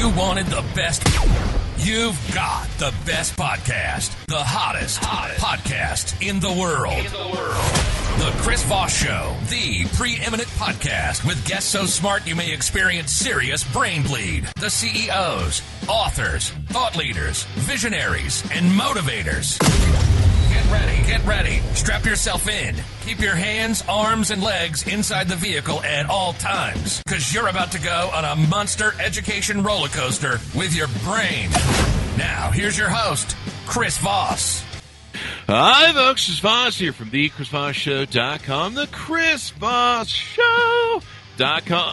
You wanted the best. You've got the best podcast. The hottest podcast in the world. The Chris Voss Show, the preeminent podcast with guests so smart you may experience serious brain bleed. The CEOs, authors, thought leaders, visionaries, and motivators. Get ready. Strap yourself in. Keep your hands, arms, and legs inside the vehicle at all times, because you're about to go on a monster education roller coaster with your brain. Now, here's your host, Chris Voss. Hi, folks. Chris Voss here from thechrisvossshow.com, the Chris Voss Show.com.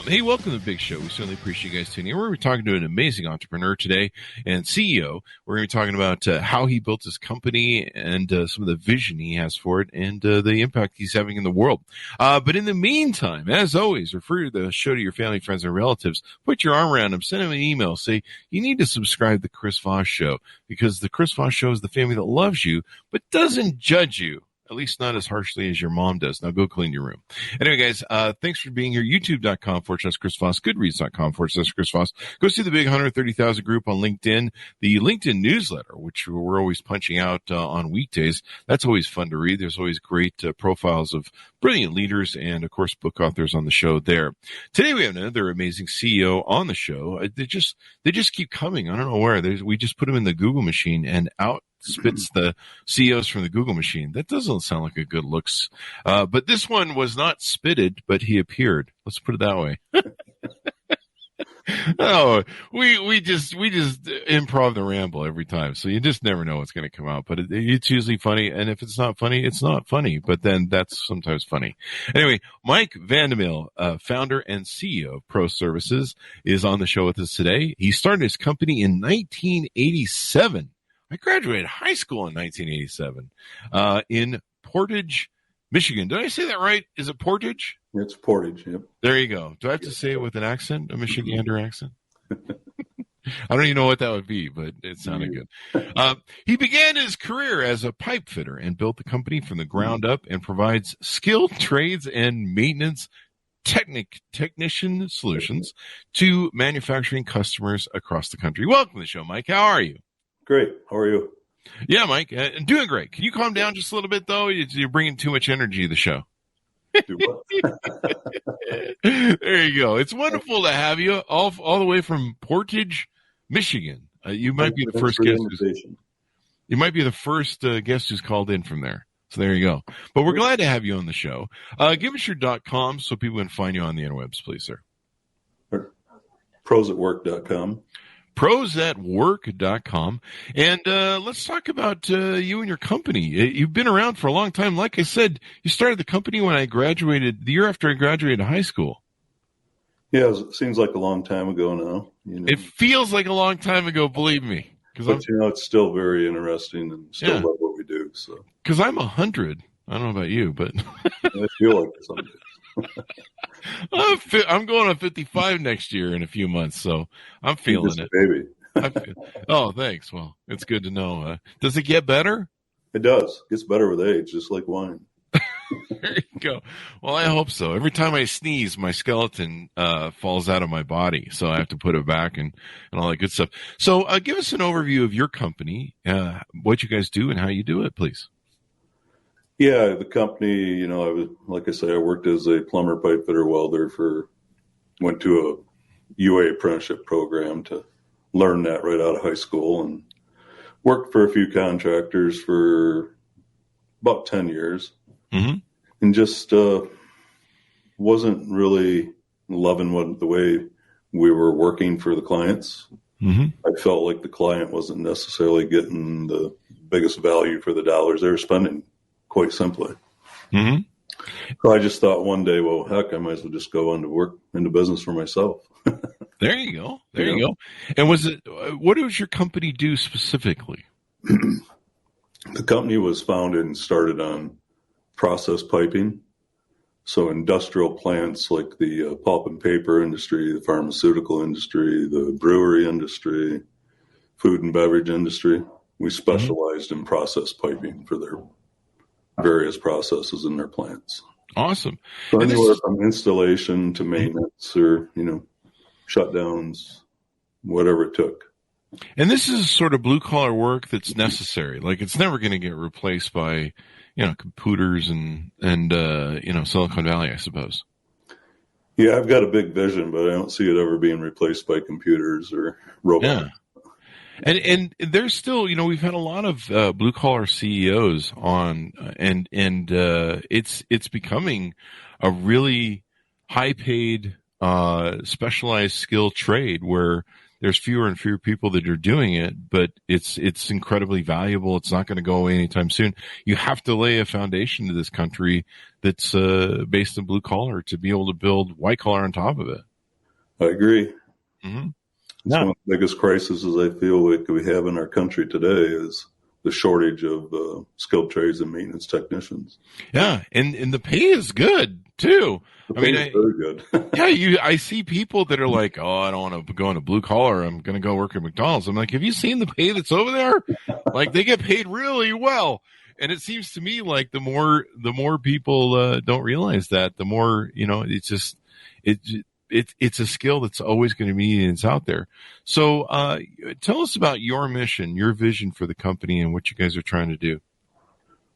Hey, welcome to the big show. We certainly appreciate you guys tuning in. We're going to be talking to an amazing entrepreneur today and CEO. We're going to be talking about how he built his company and some of the vision he has for it and the impact he's having in the world. But in the meantime, as always, refer the show to your family, friends, and relatives. Put your arm around them. Send them an email. Say, you need to subscribe to the Chris Voss Show, because the Chris Voss Show is the family that loves you but doesn't judge you. At least not as harshly as your mom does. Now go clean your room. Anyway, guys, thanks for being here. YouTube.com/Chris Voss. Goodreads.com/Chris Voss. Go see the big 130,000 group on LinkedIn. The LinkedIn newsletter, which we're always punching out on weekdays. That's always fun to read. There's always great profiles of brilliant leaders and, of course, book authors on the show there. Today we have another amazing CEO on the show. They just keep coming. I don't know where. We just put them in the Google machine and out spits the CEOs from the Google machine. That doesn't sound like a good looks. But this one was not spitted, but he appeared. Let's put it that way. Oh, we just improv the ramble every time. So you just never know what's going to come out, but it's usually funny. And if it's not funny, it's not funny, but then that's sometimes funny. Anyway, Mike Vandemaele, founder and CEO of Pro Services, is on the show with us today. He started his company in 1987. I graduated high school in 1987 in Portage, Michigan. Did I say that right? Is it Portage? It's Portage, yep. There you go. Do I have to say it with an accent, a Michigander accent? I don't even know what that would be, but it sounded good. He began his career as a pipe fitter and built the company from the ground up and provides skilled trades and maintenance technician solutions to manufacturing customers across the country. Welcome to the show, Mike. How are you? Great. How are you? Yeah, Mike. Doing great. Can you calm down just a little bit, though? You're bringing too much energy to the show. Do what? There you go. It's wonderful to have you all the way from Portage, Michigan. You might be the first guest. You might be the first guest who's called in from there. So there you go. But we're glad to have you on the show. Give us your .com so people can find you on the interwebs, please, sir. Prosatwork.com. Prosatwork.com. And let's talk about you and your company. You've been around for a long time. Like I said, you started the company when I graduated, the year after I graduated high school. Yeah, it seems like a long time ago now. You know. It feels like a long time ago, believe me. But, it's still very interesting and still love what we do. So, because I'm 100. I don't know about you, but I feel like something. I'm going on 55 next year in a few months, so I'm feeling it. Baby. Oh, thanks. Well, it's good to know. Does it get better? It does. It gets better with age, just like wine. There you go. Well, I hope so. Every time I sneeze, my skeleton falls out of my body, so I have to put it back and all that good stuff. So give us an overview of your company, what you guys do and how you do it, please. Yeah, the company, I worked as a plumber, pipe fitter, welder went to a UA apprenticeship program to learn that right out of high school, and worked for a few contractors for about 10 years. Mm-hmm. And just wasn't really loving the way we were working for the clients. Mm-hmm. I felt like the client wasn't necessarily getting the biggest value for the dollars they were spending, quite simply. Mm-hmm. So I just thought one day, well, heck, I might as well just go into business for myself. There you go. There you go. And what does your company do specifically? The company was founded and started on process piping. So industrial plants like the pulp and paper industry, the pharmaceutical industry, the brewery industry, food and beverage industry. We specialized in process piping for their various processes in their plants. Awesome. So anywhere from installation to maintenance or, shutdowns, whatever it took. And this is sort of blue collar work that's necessary. Like, it's never going to get replaced by, computers and Silicon Valley, I suppose. Yeah, I've got a big vision, but I don't see it ever being replaced by computers or robots. Yeah. And there's still, we've had a lot of blue collar CEOs on, and it's becoming a really high paid, specialized skill trade where there's fewer and fewer people that are doing it, but it's incredibly valuable. It's not going to go away anytime soon. You have to lay a foundation to this country that's based in blue collar to be able to build white collar on top of it. I agree. Mm-hmm. It's one of the biggest crises I feel like we have in our country today is the shortage of skilled trades and maintenance technicians. Yeah, and the pay is good too. The pay is very good. Yeah, I see people that are like, oh, I don't want to go into blue collar. I'm going to go work at McDonald's. I'm like, have you seen the pay that's over there? Like, they get paid really well. And it seems to me like the more people don't realize that, the more, it's a skill that's always going to be and it's out there. So tell us about your mission, your vision for the company and what you guys are trying to do.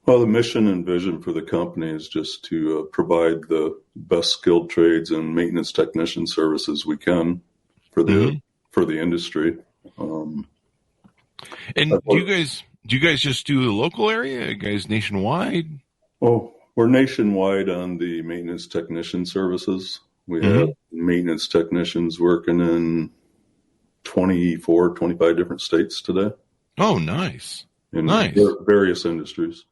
Well, the mission and vision for the company is just to provide the best skilled trades and maintenance technician services we can for the industry. And do you guys just do the local area? Are you guys nationwide? Oh, we're nationwide on the maintenance technician services. We have maintenance technicians working in 24, 25 different states today. Oh, nice. In various industries.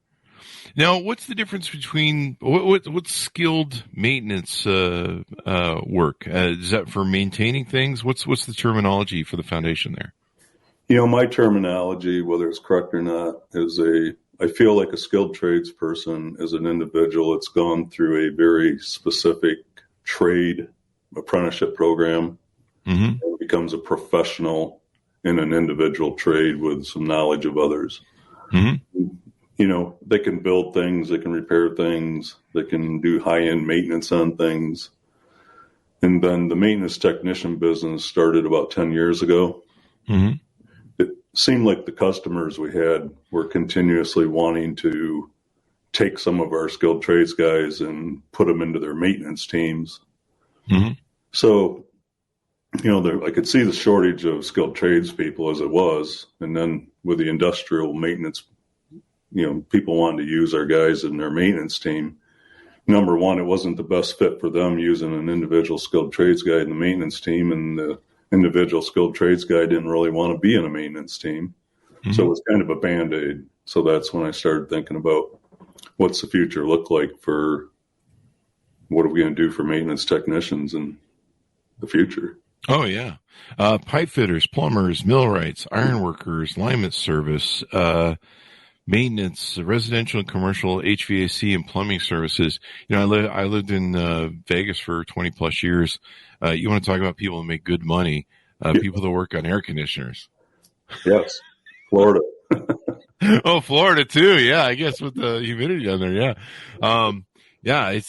Now, what's the difference between what's skilled maintenance work? Is that for maintaining things? What's the terminology for the foundation there? My terminology, whether it's correct or not, is I feel like a skilled trades person is an individual that's gone through a very specific trade apprenticeship program and becomes a professional in an individual trade with some knowledge of others. Mm-hmm. They can build things, they can repair things, they can do high-end maintenance on things. And then the maintenance technician business started about 10 years ago. Mm-hmm. It seemed like the customers we had were continuously wanting to take some of our skilled trades guys and put them into their maintenance teams. Mm-hmm. So, I could see the shortage of skilled trades people as it was. And then with the industrial maintenance, people wanted to use our guys in their maintenance team. Number one, it wasn't the best fit for them using an individual skilled trades guy in the maintenance team, and the individual skilled trades guy didn't really want to be in a maintenance team. Mm-hmm. So it was kind of a Band-Aid. So that's when I started thinking about what's the future look like for what are we going to do for maintenance technicians in the future. Oh, yeah. Pipe fitters, plumbers, millwrights, ironworkers, lineman service, maintenance, residential and commercial HVAC and plumbing services. I lived in Vegas for 20 plus years. You want to talk about people that make good money, people that work on air conditioners. Yes. Florida. Oh, Florida too. Yeah. I guess with the humidity down there. Yeah. I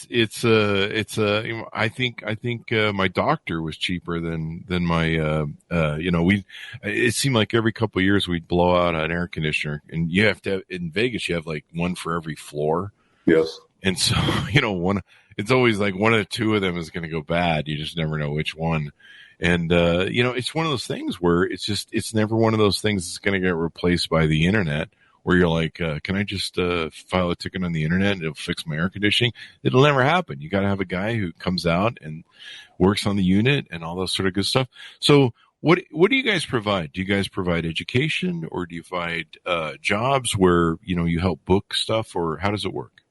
think my doctor was cheaper than my, it seemed like every couple of years we'd blow out an air conditioner, and you have to have, in Vegas, you have like one for every floor. Yes. And so, it's always like one or two of them is going to go bad. You just never know which one. And, it's one of those things where it's never one of those things that's going to get replaced by the internet, where you're like, can I just file a ticket on the internet and it'll fix my air conditioning? It'll never happen. You got to have a guy who comes out and works on the unit and all that sort of good stuff. So what do you guys provide? Do you guys provide education, or do you provide jobs where, you help book stuff, or how does it work?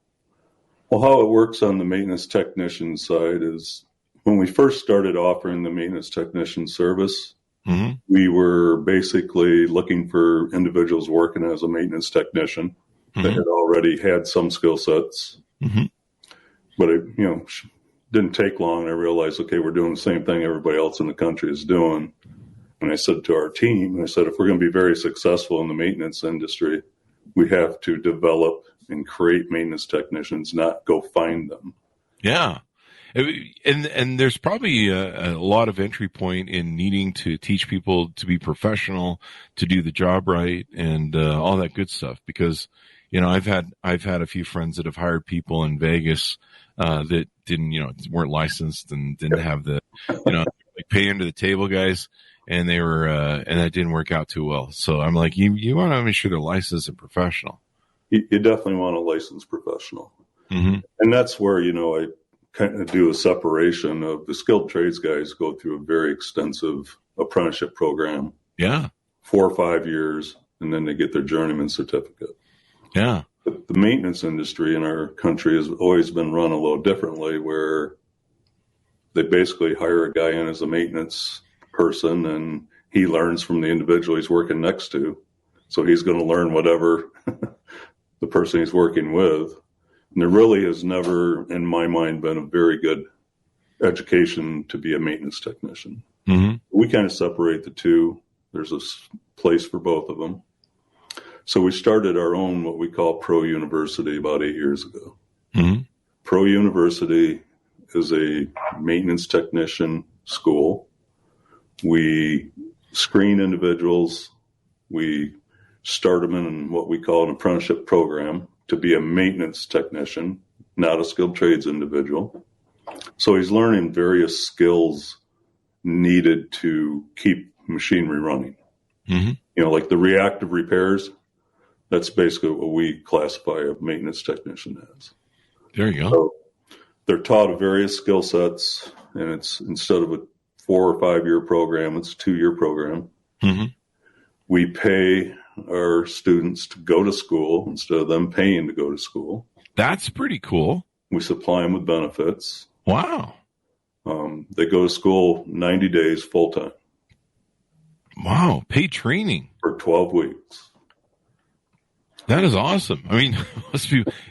Well, how it works on the maintenance technician side is when we first started offering the maintenance technician service, mm-hmm. we were basically looking for individuals working as a maintenance technician mm-hmm. that had already had some skill sets. Mm-hmm. But it, didn't take long. I realized, okay, we're doing the same thing everybody else in the country is doing. And I said to our team, if we're going to be very successful in the maintenance industry, we have to develop and create maintenance technicians, not go find them. Yeah. And there's probably a lot of entry point in needing to teach people to be professional, to do the job right, and all that good stuff. Because I've had a few friends that have hired people in Vegas that didn't weren't licensed and didn't have the like pay under the table guys, and they were and that didn't work out too well. So I'm like, you want to make sure they're licensed and professional. You definitely want a licensed professional, mm-hmm. and that's where I kind of do a separation of the skilled trades guys go through a very extensive apprenticeship program. Yeah. 4 or 5 years, and then they get their journeyman certificate. Yeah. But the maintenance industry in our country has always been run a little differently, where they basically hire a guy in as a maintenance person, and he learns from the individual he's working next to. So he's going to learn whatever the person he's working with. And there really has never, in my mind, been a very good education to be a maintenance technician. Mm-hmm. We kind of separate the two. There's a place for both of them. So we started our own, what we call Pro University, about 8 years ago. Mm-hmm. Pro University is a maintenance technician school. We screen individuals. We start them in what we call an apprenticeship program to be a maintenance technician, not a skilled trades individual. So he's learning various skills needed to keep machinery running. Mm-hmm. Like the reactive repairs, that's basically what we classify a maintenance technician as. There you go. So they're taught various skill sets, and it's instead of a 4 or 5 year program, it's a 2-year program. Mm-hmm. We pay our students to go to school instead of them paying to go to school. That's pretty cool. We supply them with benefits. Wow. They go to school 90 days full time. Wow. Paid training. For 12 weeks. That is awesome. I mean,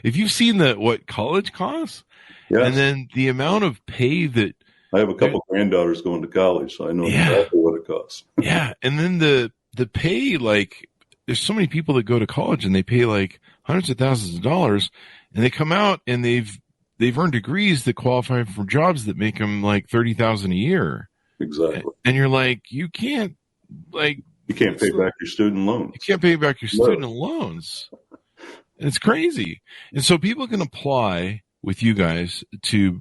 if you've seen what college costs, yes. And then the amount of pay that I have a couple granddaughters going to college, so I know exactly what it costs. Yeah. And then the pay, like, there's so many people that go to college and they pay like hundreds of thousands of dollars, and they come out and they've earned degrees that qualify for jobs that make them like $30,000 a year. Exactly. And you're like, you can't pay back your student loans. You can't pay back your student loans. It's crazy. And so people can apply with you guys to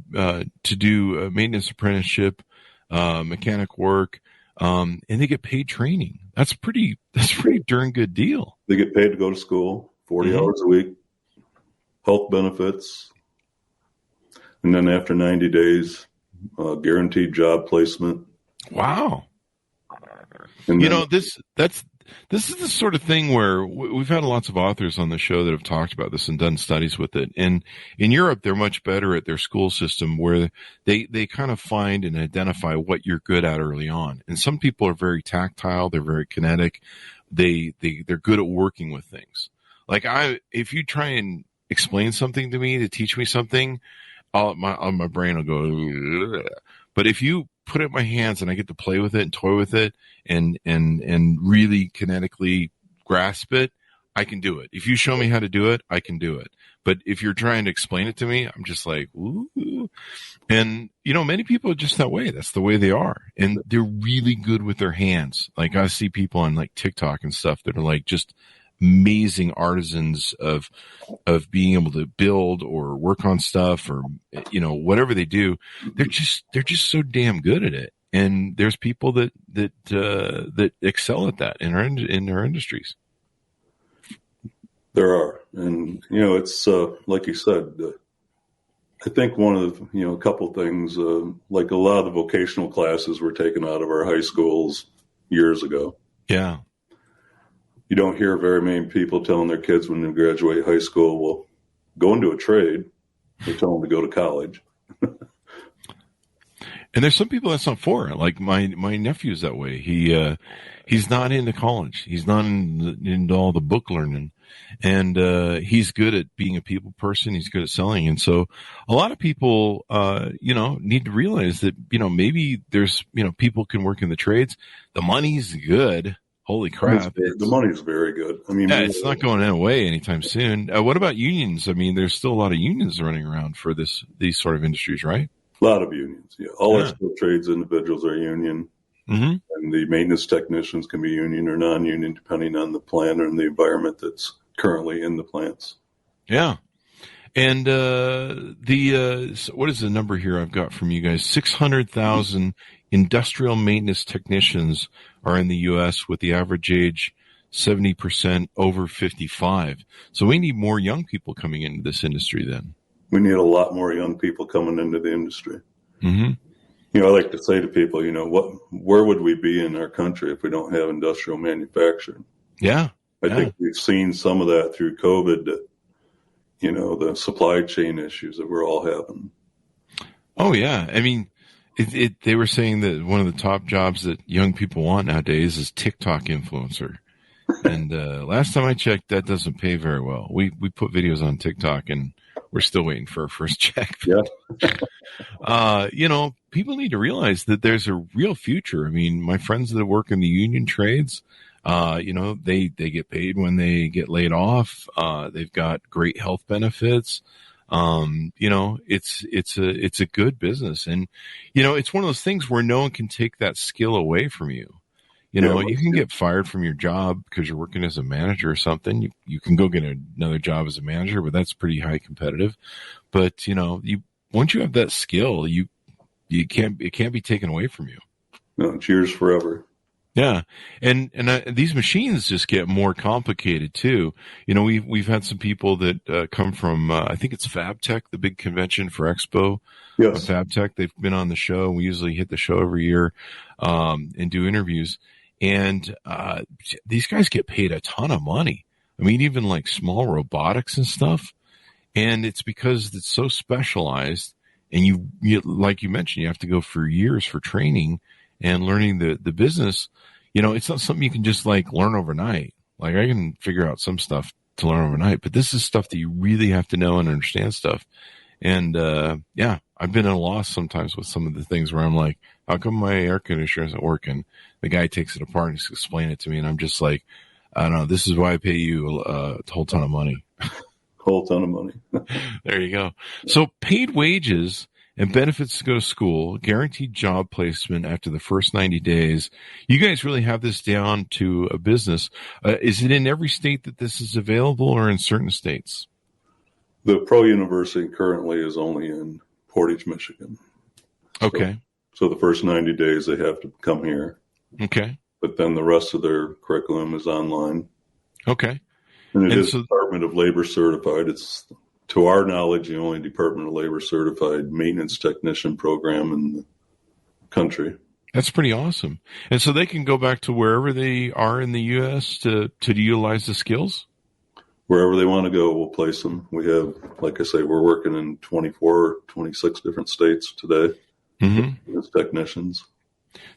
do a maintenance apprenticeship, mechanic work, and they get paid training. That's pretty darn good deal. They get paid to go to school, 40 hours a week, health benefits, and then after 90 days, guaranteed job placement. Wow. And this is the sort of thing where we've had lots of authors on the show that have talked about this and done studies with it. And in Europe, they're much better at their school system, where they kind of find and identify what you're good at early on. And some people are very tactile. They're very kinetic. They're good at working with things. Like if you try and explain something to me, to teach me something, my brain will go, ugh. But if you put it in my hands and I get to play with it and toy with it and really kinetically grasp it, I can do it. If you show me how to do it, I can do it. But if you're trying to explain it to me, I'm just like, ooh. And, many people are just that way. That's the way they are. And they're really good with their hands. Like I see people on like TikTok and stuff that are like just amazing artisans of being able to build or work on stuff or, whatever they do. They're just so damn good at it. And there's people that excel at that in our industries. There are. And, it's, like you said, I think one of the, a couple things, like a lot of the vocational classes were taken out of our high schools years ago. Yeah. You don't hear very many people telling their kids when they graduate high school, well, go into a trade. They tell them to go to college. And there's some people that's not for it. Like my nephew's that way. He's not into college. He's not into all the book learning. And he's good at being a people person. He's good at selling. And so a lot of people, need to realize that, maybe there's, people can work in the trades. The money's good. Holy crap. The money's very good. I mean, it's not going away anytime soon. What about unions? I mean, there's still a lot of unions running around for these sort of industries, right? A lot of unions, yeah. All our Yeah. skilled trades individuals are union, Mm-hmm. and the maintenance technicians can be union or non-union depending on the plant and the environment that's currently in the plants. Yeah. And so what is the number here I've got from you guys? 600,000 industrial maintenance technicians are in the U.S. with the average age 70% over 55. So we need more young people coming into this industry then. We need a lot more young people coming into the industry. Mm-hmm. I like to say to people, where would we be in our country if we don't have industrial manufacturing? Yeah. I think we've seen some of that through COVID, the supply chain issues that we're all having. Oh, yeah. I mean, they were saying that one of the top jobs that young people want nowadays is TikTok influencer. And last time I checked, that doesn't pay very well. We put videos on TikTok, and we're still waiting for our first check. Yeah. People need to realize that there's a real future. I mean, my friends that work in the union trades, they get paid when they get laid off. They've got great health benefits. It's a good business, and it's one of those things where no one can take that skill away from you. You can get fired from your job because you're working as a manager or something. You can go get another job as a manager, but that's pretty high competitive. But once you have that skill, it can't be taken away from you. No, it's yours forever. Yeah, and these machines just get more complicated too. We've had some people that come from I think it's FabTech, the big convention for Expo. Yes, FabTech. They've been on the show. We usually hit the show every year and do interviews. And these guys get paid a ton of money. I mean, even like small robotics and stuff. And it's because it's so specialized. And you like you mentioned, you have to go for years for training and learning the business. It's not something you can just like learn overnight. Like I can figure out some stuff to learn overnight, but this is stuff that you really have to know and understand stuff. And I've been at a loss sometimes with some of the things where I'm like, how come my air conditioner isn't working? The guy takes it apart and he's explaining it to me, and I'm just like, I don't know, this is why I pay you a whole ton of money. Whole ton of money. There you go. So paid wages and benefits to go to school, guaranteed job placement after the first 90 days. You guys really have this down to a business. Is it in every state that this is available or in certain states? The Pro University currently is only in Portage, Michigan. Okay. So the first 90 days they have to come here. Okay. But then the rest of their curriculum is online. Okay. And it is Department of Labor certified. It's, to our knowledge, the only Department of Labor certified maintenance technician program in the country. That's pretty awesome. And so they can go back to wherever they are in the U.S. to utilize the skills? Wherever they want to go, we'll place them. We have, like I say, we're working in 24, 26 different states today as technicians.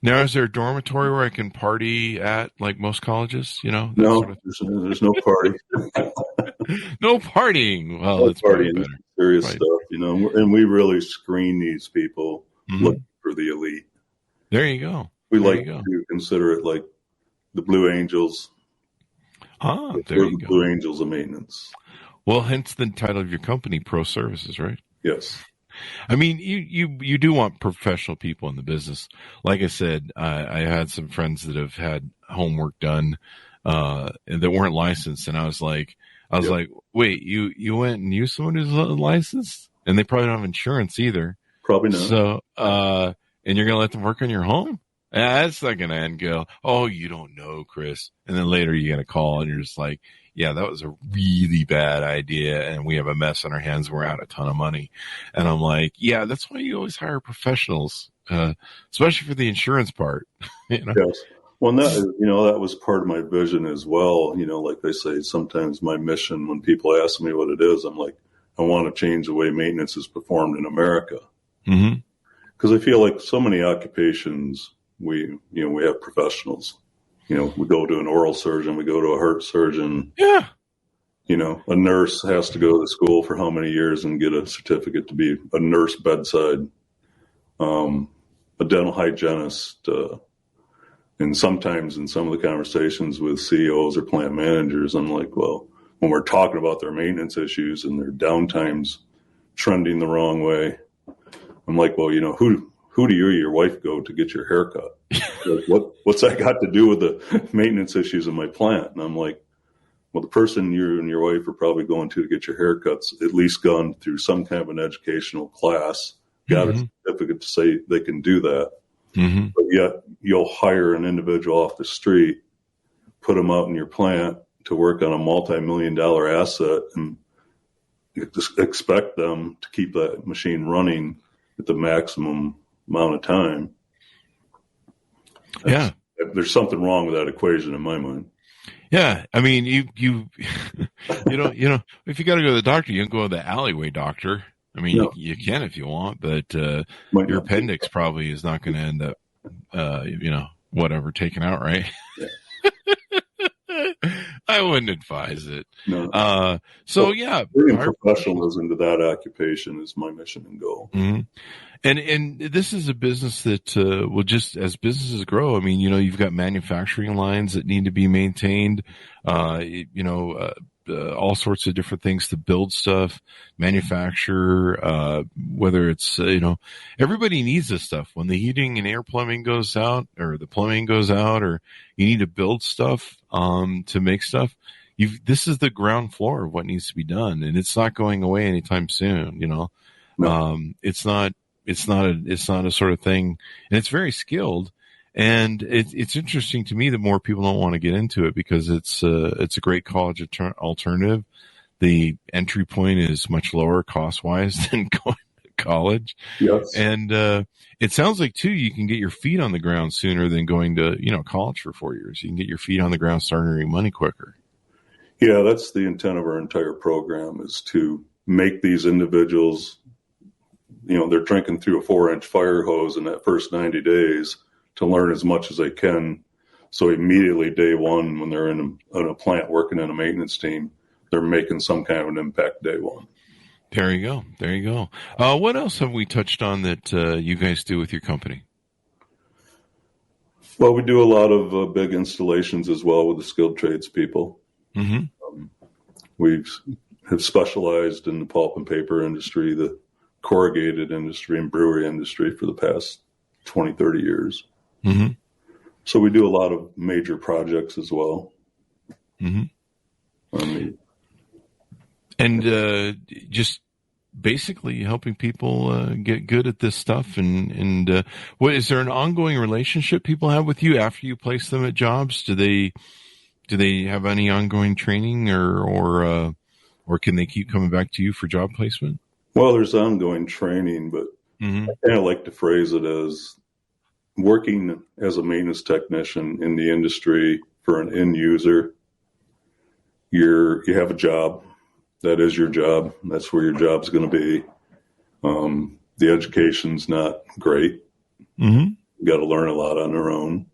Now, is there a dormitory where I can party at, like most colleges? No, sort of... there's no party. No partying. Well, no that's party, better. Serious right. stuff, and we really screen these people looking for the elite. There you go. We like to consider it like the Blue Angels. There you go. Blue Angels of maintenance. Well, hence the title of your company, Pro Services, right? Yes. I mean, you do want professional people in the business. Like I said, I had some friends that have had homework done that weren't licensed, and I was like, wait, you went and used someone who's licensed, and they probably don't have insurance either. Probably not. So, and you're gonna let them work on your home? That's not gonna end. Go, oh, you don't know, Chris. And then later you're gonna call, and you're just like, yeah, that was a really bad idea, and we have a mess on our hands. We're out a ton of money. And I'm like, yeah, that's why you always hire professionals, especially for the insurance part. Yes. Well, that was part of my vision as well. Like they say, sometimes my mission, when people ask me what it is, I'm like, I want to change the way maintenance is performed in America. Because I feel like so many occupations, we have professionals. We go to an oral surgeon, we go to a heart surgeon. Yeah. A nurse has to go to school for how many years and get a certificate to be a nurse bedside, a dental hygienist. And sometimes in some of the conversations with CEOs or plant managers, I'm like, well, when we're talking about their maintenance issues and their downtimes trending the wrong way, I'm like, well, who do you or your wife go to get your hair cut? Like, what's that got to do with the maintenance issues in my plant? And I'm like, well, the person you and your wife are probably going to get your haircuts at least gone through some kind of an educational class, got a certificate to say they can do that. Mm-hmm. But yet you'll hire an individual off the street, put them out in your plant to work on a multi-million-dollar asset, and you just expect them to keep that machine running at the maximum amount of time. There's something wrong with that equation in my mind. Yeah, I mean, you if you got to go to the doctor, you can go to the alleyway doctor. I mean, you can if you want, but your appendix probably is not going to end up, whatever, taken out, right? Yeah. I wouldn't advise it. No. Bringing professionalism to that occupation is my mission and goal. Mm-hmm. And this is a business that will just, as businesses grow, I mean, you've got manufacturing lines that need to be maintained, all sorts of different things to build stuff, manufacture, whether it's, everybody needs this stuff. When the heating and air plumbing goes out, or the plumbing goes out, or you need to build stuff, to make stuff, this is the ground floor of what needs to be done. And it's not going away anytime soon, No. It's not a sort of thing, and it's very skilled. And it's interesting to me that more people don't want to get into it because it's a great college alternative. The entry point is much lower cost wise than going to college. Yes. And it sounds like too, you can get your feet on the ground sooner than going to, college for 4 years. You can get your feet on the ground, start earning money quicker. Yeah, that's the intent of our entire program, is to make these individuals, they're drinking through a 4-inch fire hose in that first 90 days to learn as much as they can. So immediately day one, when they're in a plant working in a maintenance team, they're making some kind of an impact day one. There you go. What else have we touched on that you guys do with your company? Well, we do a lot of big installations as well with the skilled tradespeople. Mm-hmm. We have specialized in the pulp and paper industry, the corrugated industry, and brewery industry for the past 20, 30 years. Mm-hmm. So we do a lot of major projects as well. Mm-hmm. And just basically helping people get good at this stuff. And what is there an ongoing relationship people have with you after you place them at jobs? Do they have any ongoing training, or can they keep coming back to you for job placement? Well, there's ongoing training, but mm-hmm. I kind of like to phrase it as working as a maintenance technician in the industry for an end user. You have a job. That is your job. That's where your job's going to be. The education's not great. Mm-hmm. You got to learn a lot on their own.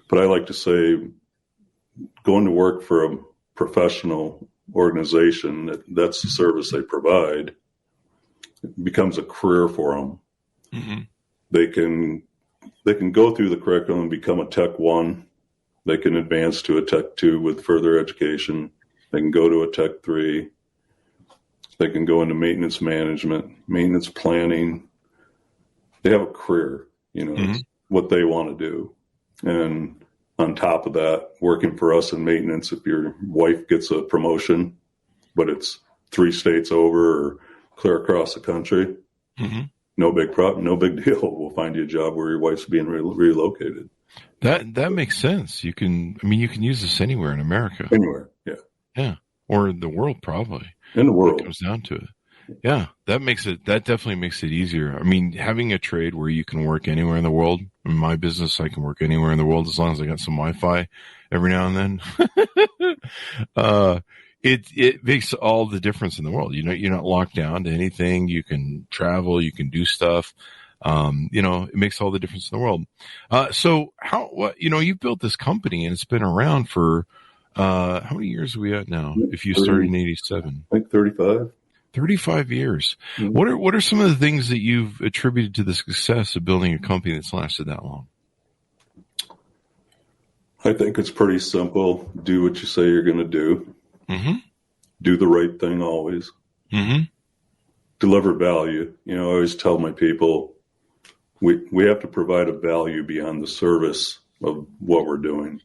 But I like to say, going to work for a professional organization, that's the service they provide, it becomes a career for them. Mm-hmm. They can go through the curriculum and become a Tech 1. They can advance to a Tech 2 with further education. They can go to a Tech 3. They can go into maintenance management, maintenance planning. They have a career, mm-hmm. It's what they want to do. And on top of that, working for us in maintenance, if your wife gets a promotion, but it's 3 states over or clear across the country, mm-hmm. no big problem, no big deal. We'll find you a job where your wife's being relocated. That makes sense. You can use this anywhere in America. Anywhere, yeah. Yeah, or in the world, probably. In the world. It comes down to it. Yeah, that definitely makes it easier. I mean, having a trade where you can work anywhere in the world. In my business, I can work anywhere in the world as long as I got some Wi-Fi every now and then. It makes all the difference in the world. You're not locked down to anything. You can travel. You can do stuff. It makes all the difference in the world. So you've built this company and it's been around for, how many years are we at now? If you started in 87, I think 35. 35 years. Mm-hmm. What are some of the things that you've attributed to the success of building a company that's lasted that long? I think it's pretty simple. Do what you say you're going to do. Mm-hmm. Do the right thing always. Mm-hmm. deliver value. I always tell my people, we have to provide a value beyond the service of what we're doing.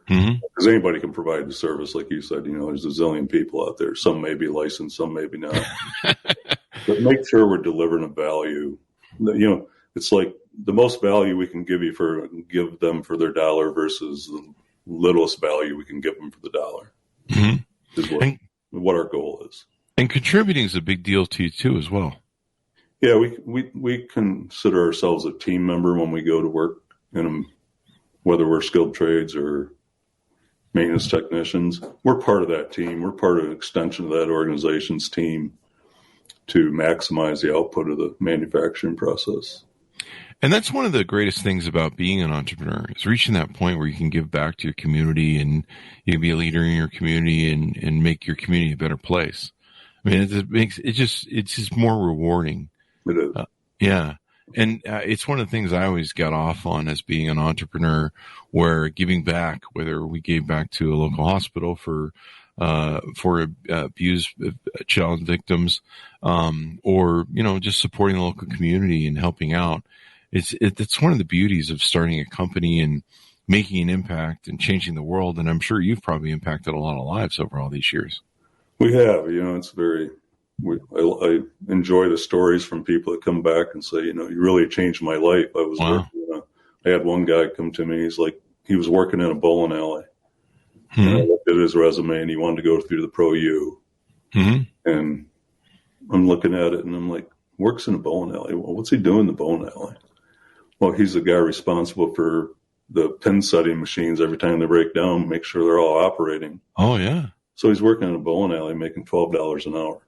Because anybody can provide the service, like you said. There's a zillion people out there. Some may be licensed, some maybe not. But make sure we're delivering a value. It's like the most value we can give them for their dollar versus the littlest value we can give them for the dollar. Is what our goal is. And contributing is a big deal to you too, as well. Yeah, we consider ourselves a team member when we go to work, whether we're skilled trades or maintenance technicians. We're part of that team. We're part of an extension of that organization's team to maximize the output of the manufacturing process. And that's one of the greatest things about being an entrepreneur, is reaching that point where you can give back to your community and you can be a leader in your community and make your community a better place. I mean, it's just more rewarding. It is. Yeah. And it's one of the things I always got off on as being an entrepreneur, where giving back, whether we gave back to a local hospital for abused child victims, or, just supporting the local community and helping out. It's one of the beauties of starting a company and making an impact and changing the world. And I'm sure you've probably impacted a lot of lives over all these years. We have. It's I enjoy the stories from people that come back and say, you really changed my life. Wow. I had one guy come to me. He's like, he was working in a bowling alley. And I looked at his resume and he wanted to go through the Pro U. And I'm looking at it and I'm like, works in a bowling alley. Well, what's he doing in the bowling alley? Well, he's the guy responsible for the pin setting machines. Every time they break down, make sure they're all operating. Oh, yeah. So he's working in a bowling alley making $12 an hour.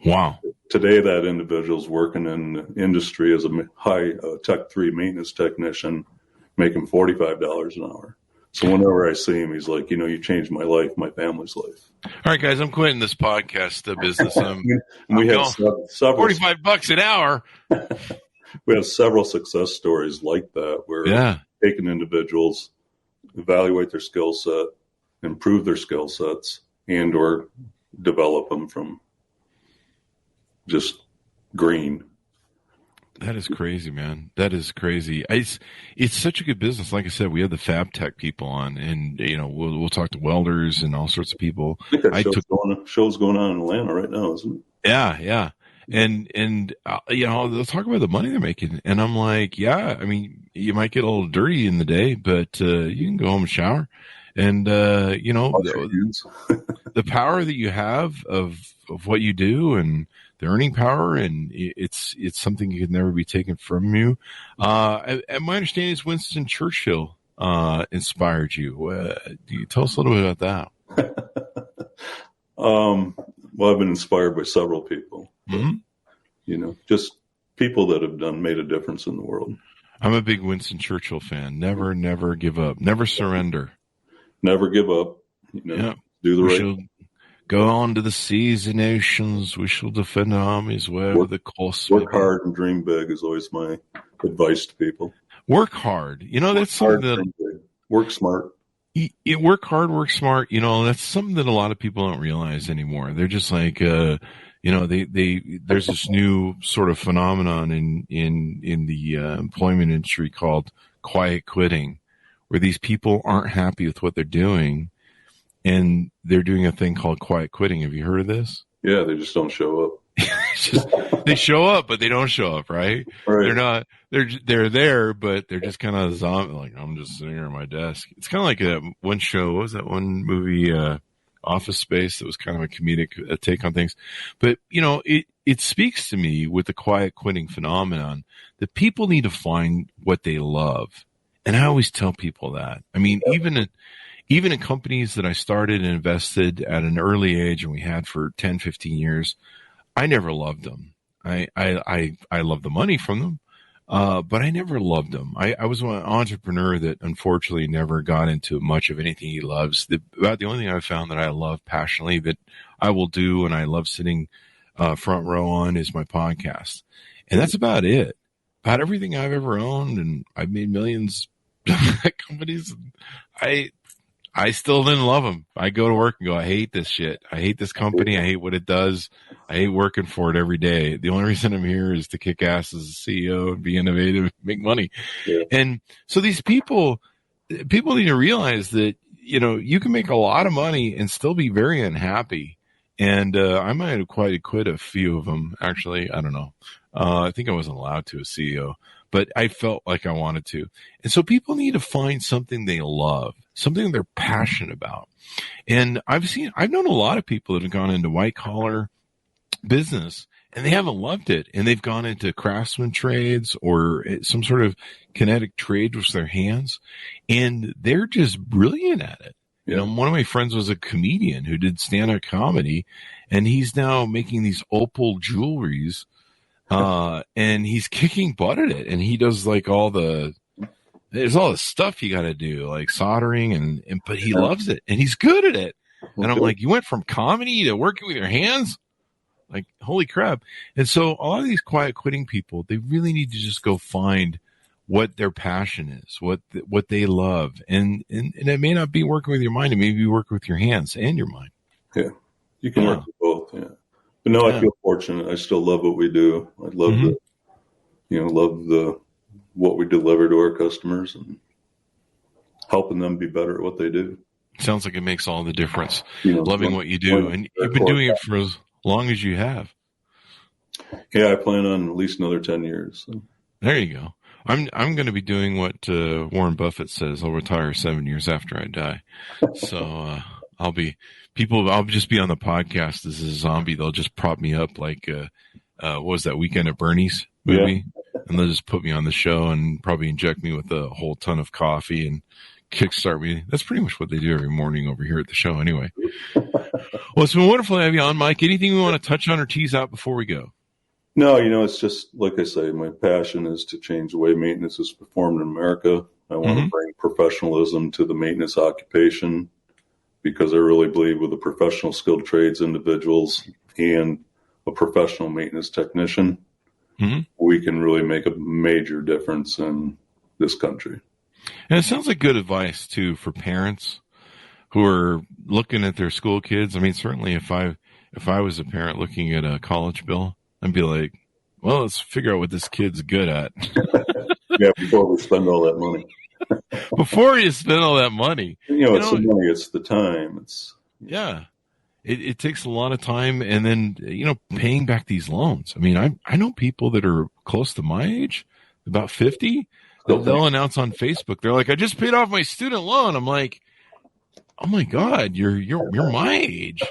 Wow. Today, that individual's working in the industry as a high Tech 3 maintenance technician, making $45 an hour. So whenever I see him, he's like, you changed my life, my family's life. All right, guys, I'm quitting this podcast business. We have several $45 an hour. We have several success stories like that, where taking individuals, evaluate their skill set, improve their skill sets, and or develop them from just green. That is crazy, man. That is crazy. It's such a good business. Like I said, we have the Fab Tech people on, and we'll talk to welders and all sorts of people. I think show's going on in Atlanta right now, isn't it? Yeah. And they'll talk about the money they're making, and I'm like, yeah. I mean, you might get a little dirty in the day, but you can go home and shower, and the power that you have of what you do and the earning power, and it's something you could never be taken from you. And my understanding is Winston Churchill inspired you. Do you tell us a little bit about that? Well, I've been inspired by several people. Just people that have made a difference in the world. I'm a big Winston Churchill fan. Never give up. Never surrender. Never give up. Do the right thing. Go on to the seas and oceans. We shall defend our armies wherever the course. Work hard and dream big is always my advice to people. Work hard. That's something that. Work smart. Work hard, work smart. That's something that a lot of people don't realize anymore. They're just like, there's this new sort of phenomenon in the employment industry called quiet quitting, where these people aren't happy with what they're doing. And they're doing a thing called quiet quitting. Have you heard of this? Yeah, they just don't show up. They show up, but they don't show up, right? They're not. They're there, but they're just kind of zombie. Like, I'm just sitting here at my desk. It's kind of like that one show. What was that one movie, Office Space? That was kind of a comedic take on things. But it speaks to me with the quiet quitting phenomenon that people need to find what they love, and I always tell people that. I mean, even in companies that I started and invested at an early age and we had for 10, 15 years, I never loved them. I love the money from them, but I never loved them. I was an entrepreneur that unfortunately never got into much of anything he loves. About the only thing I've found that I love passionately that I will do and I love sitting front row on is my podcast. And that's about it. About everything I've ever owned, and I've made millions at companies. I still didn't love them. I go to work and go, I hate this shit. I hate this company. I hate what it does. I hate working for it every day. The only reason I'm here is to kick ass as a CEO and be innovative, make money. Yeah. And so these people need to realize that, you can make a lot of money and still be very unhappy. And I might have quit a few of them, actually. I don't know. I think I wasn't allowed to as CEO, but I felt like I wanted to. And so people need to find something they love, something they're passionate about. And I've known a lot of people that have gone into white collar business and they haven't loved it. And they've gone into craftsman trades or some sort of kinetic trade with their hands. And they're just brilliant at it. Yeah. One of my friends was a comedian who did stand-up comedy, and he's now making these opal jewelries, and he's kicking butt at it. And he does like there's all the stuff you got to do, like soldering, but he loves it, and he's good at it. And I'm like, you went from comedy to working with your hands? Like, holy crap. And so a lot of these quiet quitting people, they really need to just go find what their passion is, what they love. And it may not be working with your mind. It may be working with your hands and your mind. Yeah. You can work with both. Yeah. But no, I feel fortunate. I still love what we do. I love what we deliver to our customers and helping them be better at what they do. Sounds like it makes all the difference. Loving what you do. And you've been doing it for as long as you have. Yeah. I plan on at least another 10 years. So. There you go. I'm going to be doing what Warren Buffett says. I'll retire 7 years after I die. So I'll just be on the podcast as a zombie. They'll just prop me up like what was that Weekend at Bernie's movie? Yeah. And they'll just put me on the show and probably inject me with a whole ton of coffee and kickstart me. That's pretty much what they do every morning over here at the show anyway. Well, it's been wonderful to have you on, Mike. Anything we want to touch on or tease out before we go? No, it's just, like I say, my passion is to change the way maintenance is performed in America. I want to bring professionalism to the maintenance occupation because I really believe with a professional skilled trades individuals and a professional maintenance technician, we can really make a major difference in this country. And it sounds like good advice, too, for parents who are looking at their school kids. I mean, certainly if I was a parent looking at a college bill, I'd be like, well, let's figure out what this kid's good at. Yeah, before we spend all that money. Before you spend all that money. It's the money, it's the time. It takes a lot of time, and then, paying back these loans. I mean, I know people that are close to my age, about 50, they'll announce on Facebook, they're like, I just paid off my student loan. I'm like, oh my God, you're my age.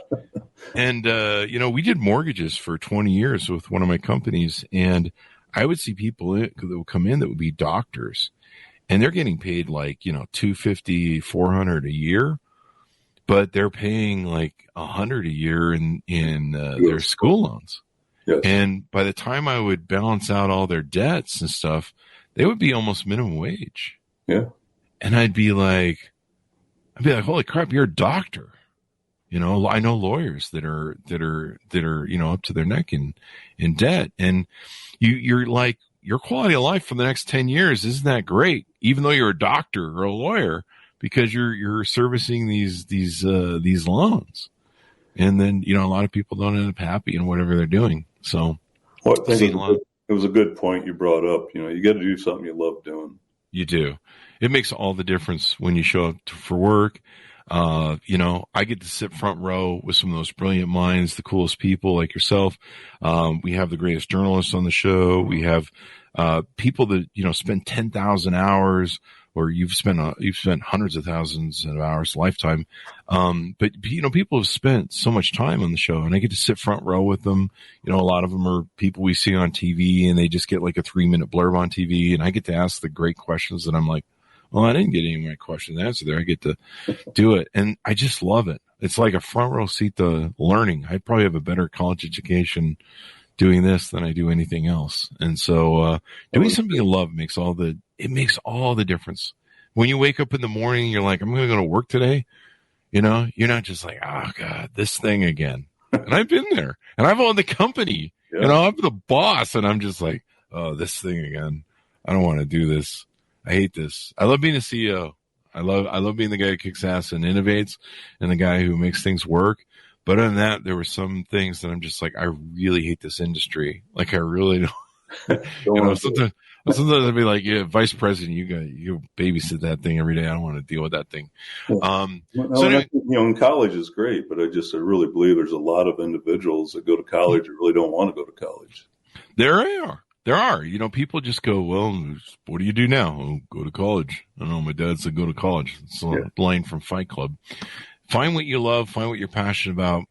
And, we did mortgages for 20 years with one of my companies, and I would see people that would come in that would be doctors, and they're getting paid like, $250, $400 a year, but they're paying like $100 a year in their school loans. Yes. And by the time I would balance out all their debts and stuff, they would be almost minimum wage. Yeah. And I'd be like, holy crap, you're a doctor. I know lawyers that are, up to their neck in debt. And you're like, your quality of life for the next 10 years, isn't that great? Even though you're a doctor or a lawyer, because you're servicing these loans. And then, a lot of people don't end up happy in whatever they're doing. So it was a good point you brought up. You got to do something you love doing. You do. It makes all the difference when you show up for work. I get to sit front row with some of those brilliant minds, the coolest people like yourself. We have the greatest journalists on the show. We have people that spend 10,000 hours, or you've spent hundreds of thousands of hours, lifetime. But people have spent so much time on the show, and I get to sit front row with them. A lot of them are people we see on TV, and they just get like a 3-minute blurb on TV, and I get to ask the great questions that I'm like, well, I didn't get any of my questions answered there. I get to do it. And I just love it. It's like a front row seat to learning. I'd probably have a better college education doing this than I do anything else. And so doing something you love makes all the difference. When you wake up in the morning, you're like, I'm going to go to work today. You're not just like, oh God, this thing again. And I've been there, and I've owned the company. Yeah. I'm the boss, and I'm just like, oh, this thing again. I don't want to do this. I hate this. I love being a CEO. I love being the guy who kicks ass and innovates and the guy who makes things work. But other than that, there were some things that I'm just like, I really hate this industry. Like, I really don't. Sometimes I'd be like, yeah, vice president, you babysit that thing every day. I don't want to deal with that thing. Anyway, in college is great, but I really believe there's a lot of individuals that go to college that really don't want to go to college. There are. People just go, well, what do you do now? Oh, go to college. I don't know. My dad said go to college. It's a line from Fight Club. Find what you love. Find what you're passionate about.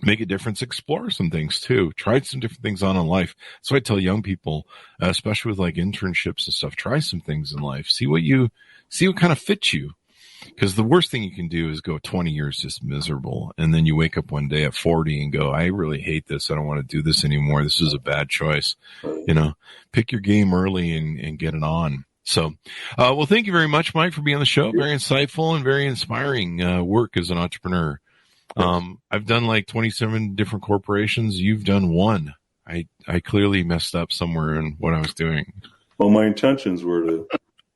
Make a difference. Explore some things too. Try some different things on in life. So I tell young people, especially with like internships and stuff, try some things in life. See what kind of fits you. Because the worst thing you can do is go 20 years just miserable. And then you wake up one day at 40 and go, I really hate this. I don't want to do this anymore. This is a bad choice. Pick your game early and get it on. So, well, thank you very much, Mike, for being on the show. Very insightful and very inspiring work as an entrepreneur. I've done like 27 different corporations. You've done one. I clearly messed up somewhere in what I was doing. Well, my intentions were to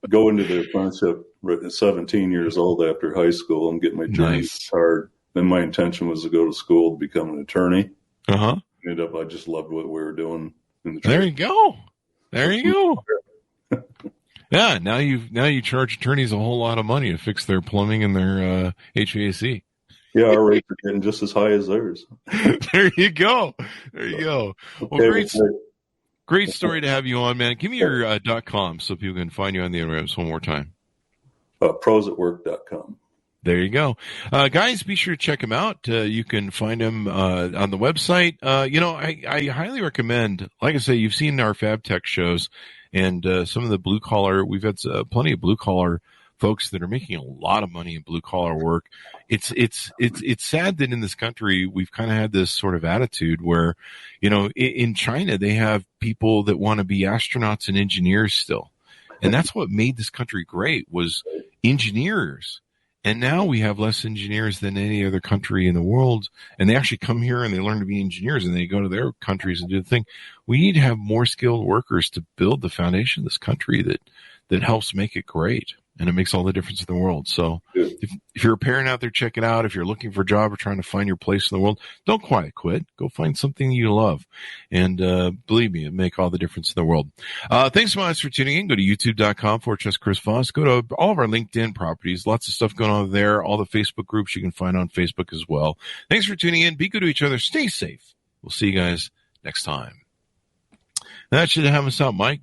go into the apprenticeship at 17 years old after high school and get my journeyman card. Then my intention was to go to school to become an attorney. Ended up, I just loved what we were doing. There you go. Yeah, now you charge attorneys a whole lot of money to fix their plumbing and their HVAC. Yeah, our rates are getting just as high as theirs. There you go. Well, great story to have you on, man. Give me your .com so people can find you on the interwebs one more time. Prosatwork.com. There you go. Guys, be sure to check him out. You can find him on the website. I highly recommend, like I say, you've seen our Fab Tech shows and some of the blue collar. We've had plenty of blue collar folks that are making a lot of money in blue collar work. It's sad that in this country we've kind of had this sort of attitude where, in China they have people that want to be astronauts and engineers still. And that's what made this country great was engineers. And now we have less engineers than any other country in the world. And they actually come here and they learn to be engineers and they go to their countries and do the thing. We need to have more skilled workers to build the foundation of this country that helps make it great. And it makes all the difference in the world. So if you're a parent out there, check it out. If you're looking for a job or trying to find your place in the world, don't quiet quit. Go find something you love. And believe me, it make all the difference in the world. Thanks so much for tuning in. Go to youtube.com/Chris Voss. Go to all of our LinkedIn properties. Lots of stuff going on there. All the Facebook groups you can find on Facebook as well. Thanks for tuning in. Be good to each other. Stay safe. We'll see you guys next time. That should have us out, Mike.